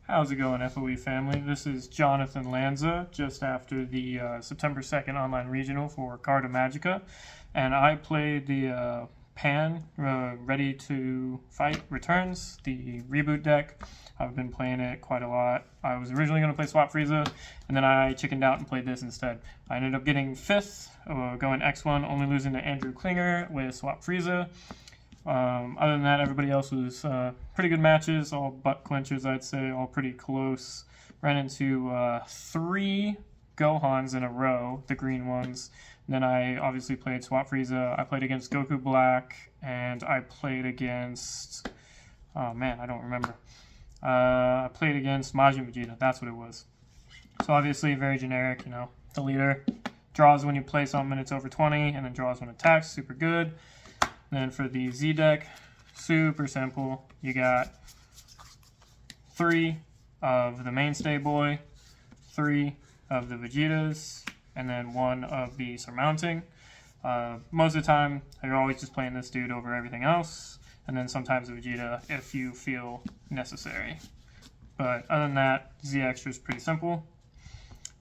How's it going, FOE family? This is Johnathen Lanza, just after the September 2nd online regional for Carta Magica, and I played the Pan Ready to Fight Returns, the reboot deck. I've been playing it quite a lot. I was originally going to play Swap Frieza, and then I chickened out and played this instead. I ended up getting 5th, going X1, only losing to Andrew Klinger with Swap Frieza. Other than that, everybody else was pretty good matches, all butt clinchers, I'd say, all pretty close. Ran into 3 Gohans in a row, the green ones. And then I obviously played Swap Frieza. I played against Goku Black, and I played against... oh man, I don't remember. I played against Majin Vegeta, that's what it was. So obviously very generic, you know, the leader. Draws when you play something, it's over 20, and then draws when attacks, super good. Then for the Z deck, super simple. You got 3 of the Mainstay Boy, 3 of the Vegetas, and then 1 of the Surmounting. Most of the time, you're always just playing this dude over everything else, and then sometimes a Vegeta if you feel necessary. But other than that, Z Extra is pretty simple.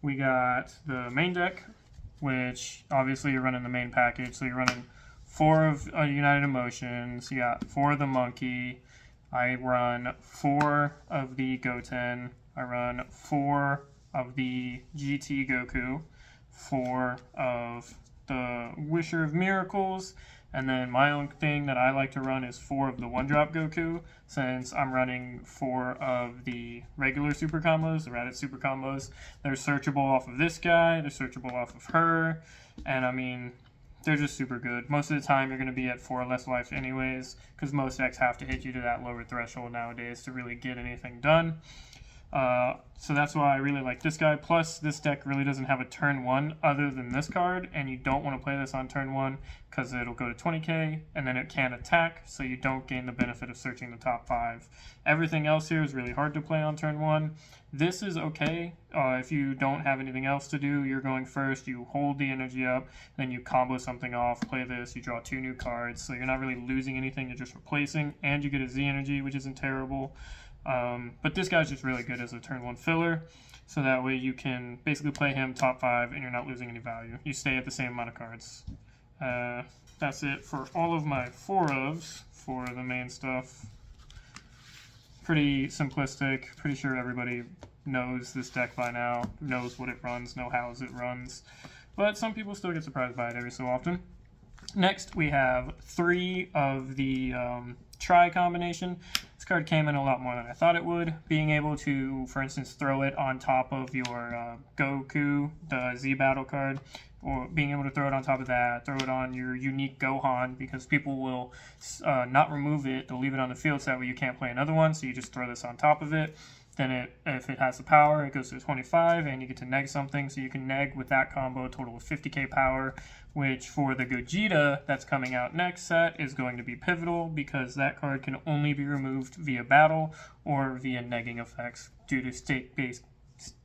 We got the main deck, which obviously you're running the main package, so you're running 4 of United Emotions, you got 4 of the Monkey, I run 4 of the Goten, I run 4 of the GT Goku, 4 of the Wisher of Miracles, and then my own thing that I like to run is 4 of the one-drop Goku, since I'm running 4 of the regular super combos, the Raditz super combos. They're searchable off of this guy, they're searchable off of her, and I mean... they're just super good. Most of the time, you're going to be at 4 or less life anyways, because most decks have to hit you to that lower threshold nowadays to really get anything done. So that's why I really like this guy. Plus, this deck really doesn't have a turn 1 other than this card, and you don't want to play this on turn 1 because it'll go to 20k, and then it can't attack, so you don't gain the benefit of searching the top 5. Everything else here is really hard to play on turn 1. This is okay. If you don't have anything else to do, you're going first, you hold the energy up, then you combo something off, play this, you draw 2 new cards, so you're not really losing anything, you're just replacing, and you get a Z energy, which isn't terrible. But this guy's just really good as a turn 1 filler, so that way you can basically play him top 5 and you're not losing any value. You stay at the same amount of cards. That's it for all of my 4-ofs for the main stuff. Pretty simplistic, pretty sure everybody knows this deck by now, knows what it runs, knows how it runs, but some people still get surprised by it every so often. Next, we have 3 of the Tri combination. This card came in a lot more than I thought it would. Being able to, for instance, throw it on top of your Goku, the Z Battle card, or being able to throw it on top of that, throw it on your unique Gohan, because people will not remove it, they'll leave it on the field so that way you can't play another one, so you just throw this on top of it. Then if it has the power, it goes to 25, and you get to neg something, so you can neg with that combo a total of 50k power, which for the Gogeta that's coming out next set is going to be pivotal, because that card can only be removed via battle or via negging effects due to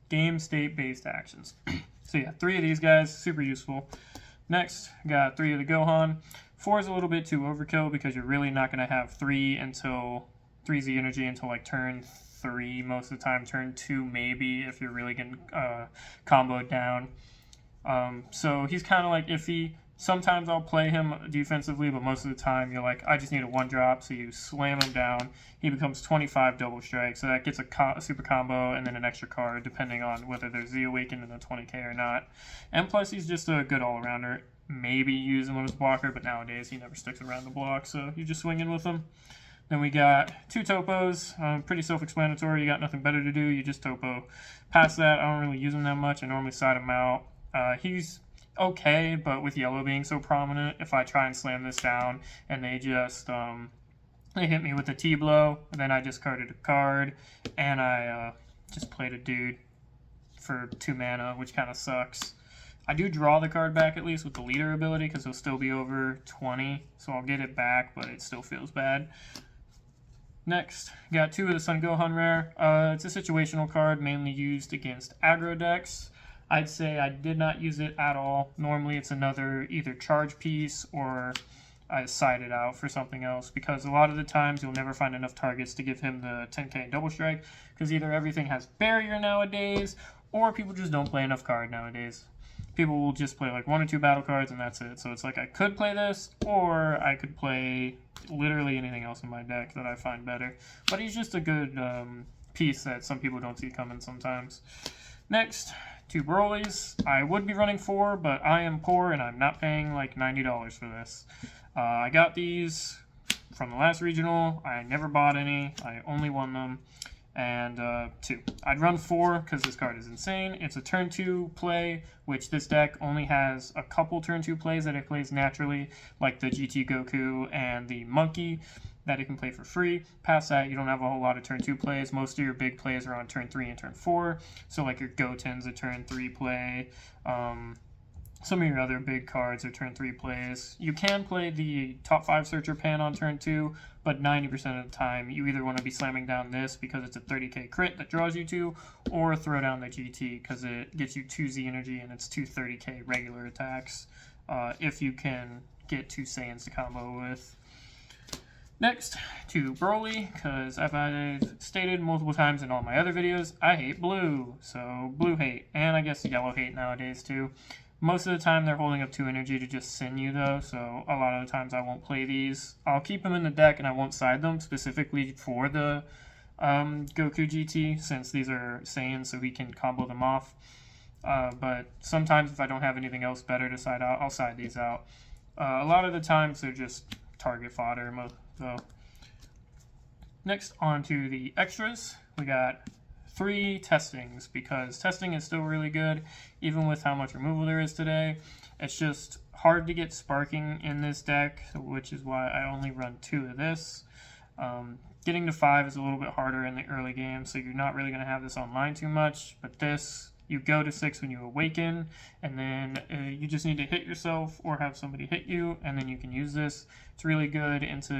game state-based actions. So yeah, 3 of these guys, super useful. Next, got 3 of the Gohan. 4 is a little bit too overkill, because you're really not going to have 3 Z energy until like turn 3 most of the time, turn 2 maybe if you're really getting comboed down. So he's kind of like iffy. Sometimes I'll play him defensively, but most of the time you're like, I just need a 1-drop, so you slam him down. He becomes 25 double strike, so that gets a super combo and then an extra card, depending on whether there's Z Awakened in the 20k or not. And plus, he's just a good all-arounder. Maybe use him as a blocker, but nowadays he never sticks around the block, so you just swing in with him. Then we got 2 topos, pretty self-explanatory. You got nothing better to do, you just topo. Past that, I don't really use him that much. I normally side him out. He's okay, but with yellow being so prominent, if I try and slam this down and they just they hit me with a T-blow, then I discarded a card, and I just played a dude for 2 mana, which kind of sucks. I do draw the card back at least with the leader ability, because he'll still be over 20, so I'll get it back, but it still feels bad. Next, got 2 of the Sun Gohan rare. It's a situational card, mainly used against aggro decks. I'd say I did not use it at all. Normally it's another either charge piece or I side it out for something else, because a lot of the times you'll never find enough targets to give him the 10k double strike, because either everything has barrier nowadays, or people just don't play enough card nowadays. People will just play like 1 or 2 battle cards and that's it. So it's like I could play this, or I could play literally anything else in my deck that I find better. But he's just a good piece that some people don't see coming sometimes. Next, 2 Broly's. I would be running 4, but I am poor and I'm not paying like $90 for this. I got these from the last regional. I never bought any. I only won them. And 2. I'd run 4 because this card is insane. It's a turn 2 play, which this deck only has a couple turn 2 plays that it plays naturally, like the GT Goku and the Monkey that it can play for free. Past that, you don't have a whole lot of turn 2 plays. Most of your big plays are on turn 3 and turn 4. So like your Goten's a turn 3 play. Some of your other big cards are turn 3 plays. You can play the top 5 Searcher Pan on turn 2, but 90% of the time you either want to be slamming down this because it's a 30k crit that draws you 2, or throw down the GT because it gets you 2 Z energy and it's 2 30k regular attacks, if you can get 2 Saiyans to combo with. Next, to Broly, because I've stated multiple times in all my other videos, I hate blue, so blue hate, and I guess yellow hate nowadays too. Most of the time they're holding up 2 energy to just send you though, so a lot of the times I won't play these. I'll keep them in the deck and I won't side them specifically for the Goku GT, since these are Saiyans so he can combo them off. But sometimes if I don't have anything else better to side out, I'll side these out. A lot of the times they're just target fodder though. Next, on to the extras. We got 3 testings, because testing is still really good even with how much removal there is today. It's just hard to get sparking in this deck, which is why I only run 2 of this. Getting to 5 is a little bit harder in the early game, so you're not really going to have this online too much, but this, you go to 6 when you awaken, and then you just need to hit yourself or have somebody hit you, and then you can use this. It's really good into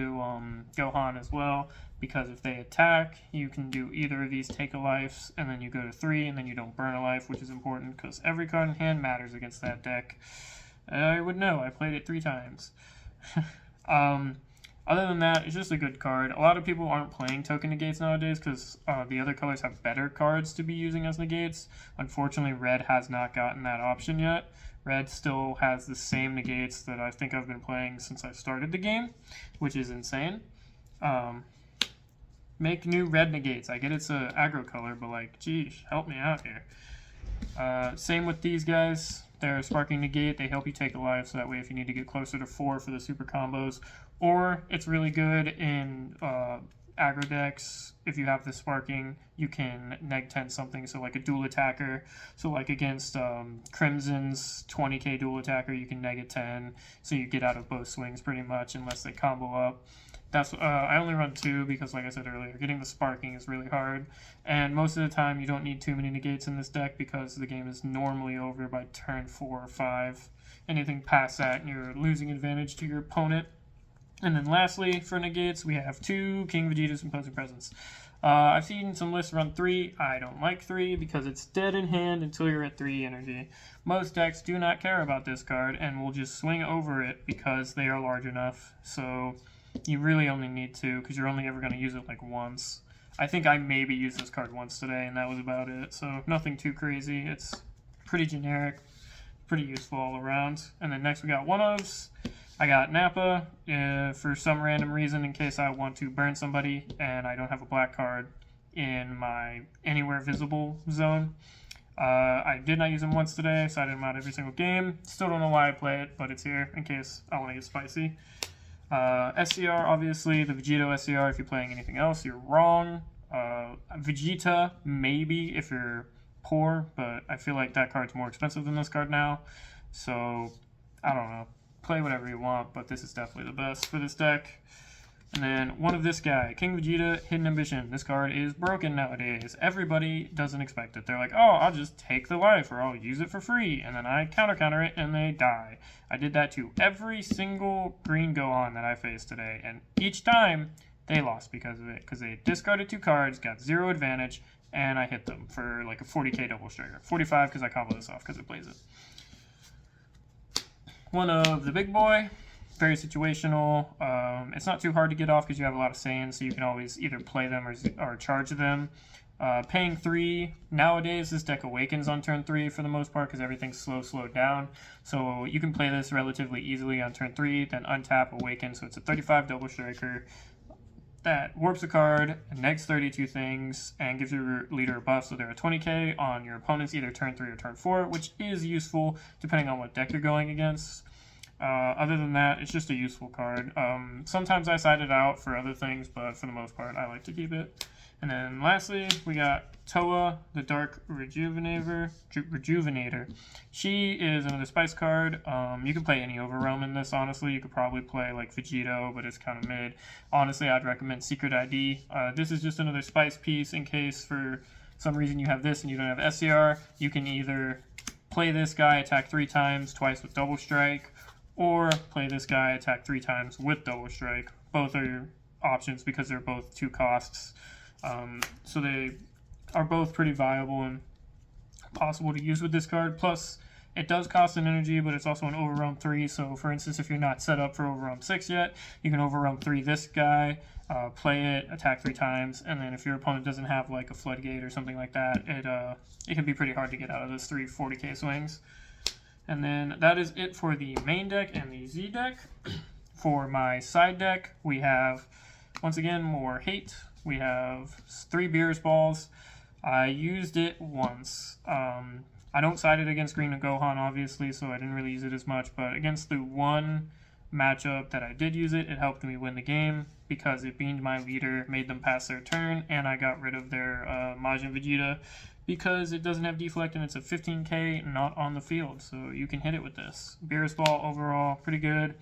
Gohan as well, because if they attack, you can do either of these take a lives, and then you go to 3, and then you don't burn a life, which is important, because every card in hand matters against that deck. I would know, I played it 3 times. Other than that, it's just a good card. A lot of people aren't playing token negates nowadays because the other colors have better cards to be using as negates. Unfortunately, red has not gotten that option yet. Red still has the same negates that I think I've been playing since I started the game, which is insane. Make new red negates. I get it's a aggro color, but like, geez, help me out here. Same with these guys. They're a sparking negate. They help you take a life, so that way if you need to get closer to 4 for the super combos, or it's really good in aggro decks. If you have the sparking, you can neg 10 something, so like a dual attacker. So like against Crimson's 20k dual attacker, you can neg a 10, so you get out of both swings pretty much, unless they combo up. That's I only run 2 because, like I said earlier, getting the sparking is really hard, and most of the time you don't need too many negates in this deck because the game is normally over by turn 4 or 5. Anything past that, and you're losing advantage to your opponent. And then lastly, for negates, we have 2 King Vegeta's Imposing Presence. I've seen some lists run 3. I don't like 3 because it's dead in hand until you're at 3 energy. Most decks do not care about this card and will just swing over it because they are large enough. So you really only need 2 because you're only ever going to use it like once. I think I maybe used this card once today and that was about it. So nothing too crazy. It's pretty generic, pretty useful all around. And then next we got one-ofs. I got Nappa for some random reason in case I want to burn somebody and I don't have a black card in my anywhere visible zone. I did not use him once today, so I did him out every single game. Still don't know why I play it, but it's here in case I want to get spicy. SCR, obviously, the Vegito SCR. If you're playing anything else, you're wrong. Vegeta, maybe if you're poor, but I feel like that card's more expensive than this card now. So, I don't know. Play whatever you want, but this is definitely the best for this deck. And then one of this guy, King Vegeta, Hidden Ambition. This card is broken nowadays. Everybody doesn't expect it. They're like, oh, I'll just take the life, or I'll use it for free, and then I counter it, and they die. I did that to every single green Gohan that I faced today, and each time, they lost because of it, because they discarded 2 cards, got 0 advantage, and I hit them for like a 40k double striker. 45 because I combo this off because it plays it. One of the big boy, very situational. It's not too hard to get off because you have a lot of Saiyans, so you can always either play them or charge them. Paying 3, nowadays this deck awakens on turn 3 for the most part because everything's slowed down. So you can play this relatively easily on turn 3, then untap, awaken. So it's a 35 double striker that warps a card, negs 32 things, and gives your leader a buff. So they're a 20k on your opponent's either turn 3 or turn 4, which is useful depending on what deck you're going against. Other than that, it's just a useful card. Sometimes I side it out for other things, but for the most part, I like to keep it. And then lastly, we got Toa, the Dark Rejuvenator. She is another spice card. You can play any Overrealm in this, honestly. You could probably play like Vegito, but it's kind of mid. Honestly, I'd recommend Secret ID. This is just another spice piece in case for some reason you have this and you don't have SCR. You can either play this guy, attack 3 times, twice with double strike, or play this guy, attack 3 times with double strike. Both are options because they're both 2 costs. So they are both pretty viable and possible to use with this card. Plus, it does cost an energy, but it's also an Overrealm 3. So, for instance, if you're not set up for Overrealm 6 yet, you can Overrealm 3 this guy, play it, attack 3 times, and then if your opponent doesn't have like a Floodgate or something like that, it can be pretty hard to get out of those 3 40k swings. And then that is it for the main deck and the Z deck. For my side deck, we have, once again, more hate. We have 3 Beerus Balls. I used it once. I don't side it against Green and Gohan, obviously, so I didn't really use it as much. But against the one matchup that I did use it, it helped me win the game because it beamed my leader, made them pass their turn, and I got rid of their Majin Vegeta because it doesn't have deflect and it's a 15k not on the field. So you can hit it with this. Beerus Ball overall, pretty good.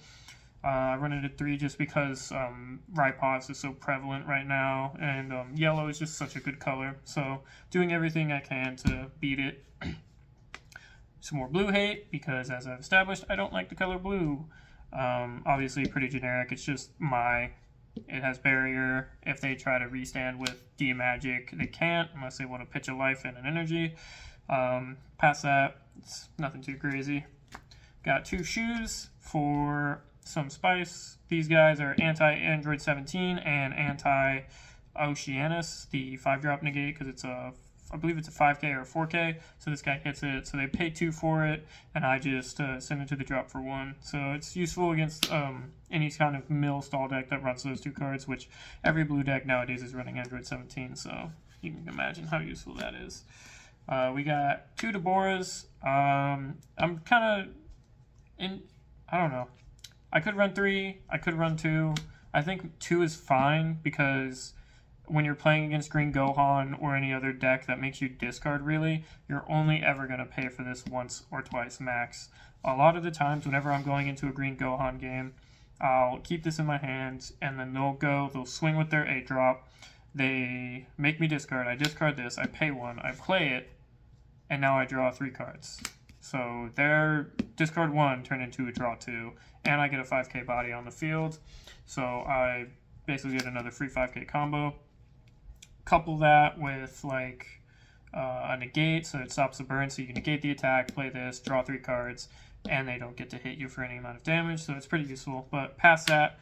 I run it at 3 just because Raipods is so prevalent right now, and yellow is just such a good color. So doing everything I can to beat it. Some more blue hate because, as I've established, I don't like the color blue. Obviously pretty generic. It's just it has barrier. If they try to restand with D-Magic, they can't unless they want to pitch a life and an energy. Past that, it's nothing too crazy. Got 2 shoes for some spice. These guys are anti-Android 17 and anti-Oceanus, the 5-drop negate, because it's I believe it's a 5k or a 4k, so this guy hits it, so they pay 2 for it, and I just send it to the drop for 1. So it's useful against any kind of mill stall deck that runs those 2 cards, which every blue deck nowadays is running Android 17, so you can imagine how useful that is. We got 2 Deborahs. I'm kind of I don't know. I could run 3, I could run 2. I think 2 is fine because when you're playing against Green Gohan or any other deck that makes you discard, really, you're only ever going to pay for this once or twice max. A lot of the times, whenever I'm going into a Green Gohan game, I'll keep this in my hands, and then they'll swing with their 8-drop. They make me discard. I discard this, I pay 1, I play it, and now I draw 3 cards. So their discard 1 turned into a draw 2, and I get a 5k body on the field. So I basically get another free 5k combo. Couple that with like a negate, so it stops the burn, so you can negate the attack, play this, draw 3 cards, and they don't get to hit you for any amount of damage, so it's pretty useful. But past that,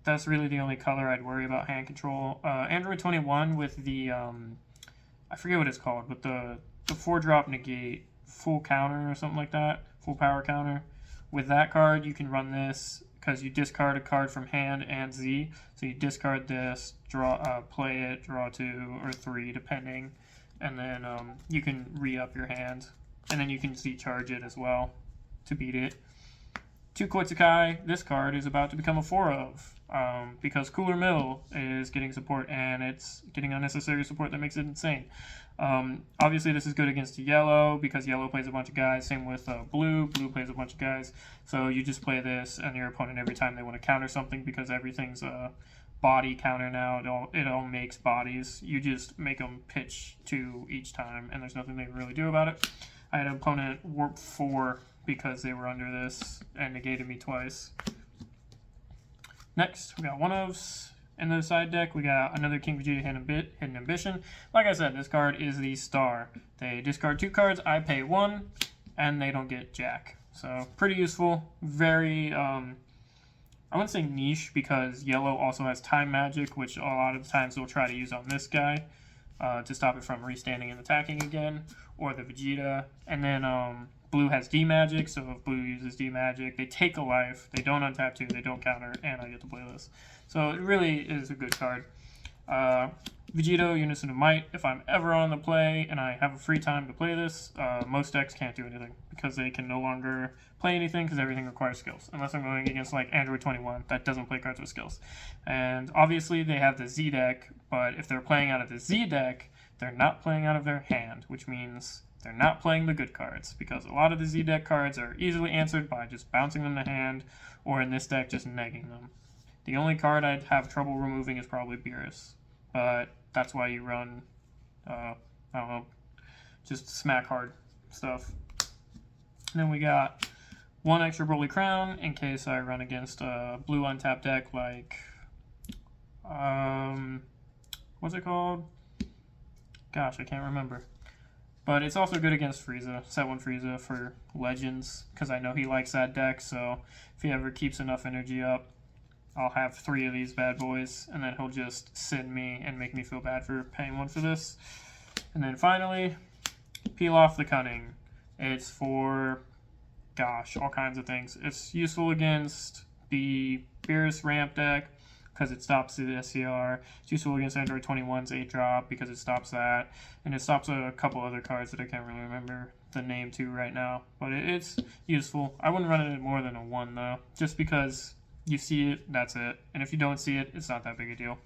that's really the only color I'd worry about hand control. Android 21 with the, I forget what it's called, but the 4-drop negate, full counter or something like that, full power counter. With that card, you can run this because you discard a card from hand and Z. So you discard this, play it, draw 2 or 3 depending, and then you can re-up your hand, and then you can Z charge it as well to beat it. 2 Koitsukai, this card is about to become a 4 of because Cooler Mill is getting support, and it's getting unnecessary support that makes it insane. Obviously this is good against yellow because yellow plays a bunch of guys, same with blue plays a bunch of guys, so you just play this and your opponent every time they want to counter something, because everything's a body counter now, it all makes bodies, you just make them pitch 2 each time and there's nothing they can really do about it. I had an opponent warp 4 because they were under this and negated me twice. Next we got 1-ofs. In the side deck, we got another King Vegeta Hidden Ambition. Like I said, this card is the star. They discard 2 cards, I pay 1, and they don't get jack. So, pretty useful. Very I wouldn't say niche, because yellow also has time magic, which a lot of the times they'll try to use on this guy to stop it from restanding and attacking again, or the Vegeta. And then blue has D magic, so if blue uses D magic, they take a life, they don't untap 2, they don't counter, and I get to play this. So it really is a good card. Vegito, Unison of Might. If I'm ever on the play and I have a free time to play this, most decks can't do anything because they can no longer play anything because everything requires skills. Unless I'm going against like Android 21 that doesn't play cards with skills. And obviously they have the Z deck, but if they're playing out of the Z deck, they're not playing out of their hand, which means they're not playing the good cards, because a lot of the Z deck cards are easily answered by just bouncing them to hand, or in this deck just negging them. The only card I'd have trouble removing is probably Beerus, but that's why you run, I don't know, just smack hard stuff. And then we got 1 extra Broly Crown in case I run against a blue untapped deck like, what's it called? Gosh, I can't remember. But it's also good against Frieza, set 1 Frieza for Legends, because I know he likes that deck, so if he ever keeps enough energy up, I'll have 3 of these bad boys, and then he'll just send me and make me feel bad for paying 1 for this. And then finally, Peel Off the Cunning. It's for, gosh, all kinds of things. It's useful against the Beerus ramp deck, because it stops the SCR. It's useful against Android 21's 8-drop, because it stops that. And it stops a couple other cards that I can't really remember the name to right now. But it's useful. I wouldn't run it at more than a 1, though, just because you see it, that's it. And if you don't see it, it's not that big a deal.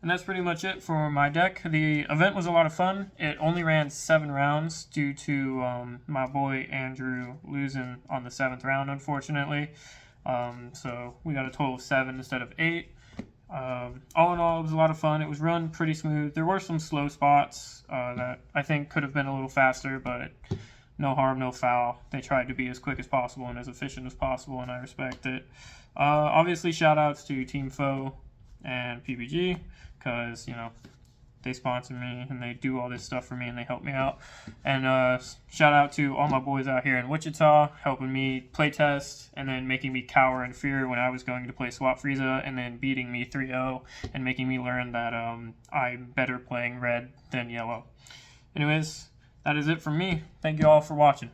And that's pretty much it for my deck. The event was a lot of fun. It only ran 7 rounds due to my boy Andrew losing on the 7th round, unfortunately. So we got a total of 7 instead of 8. All in all, it was a lot of fun. It was run pretty smooth. There were some slow spots that I think could have been a little faster, but no harm, no foul. They tried to be as quick as possible and as efficient as possible, and I respect it. Obviously, shout-outs to Team FOE and PPG, because, you know, they sponsor me, and they do all this stuff for me, and they help me out. And shout-out to all my boys out here in Wichita, helping me playtest, and then making me cower in fear when I was going to play Swap Frieza, and then beating me 3-0, and making me learn that I'm better playing red than yellow. Anyways, that is it from me. Thank you all for watching.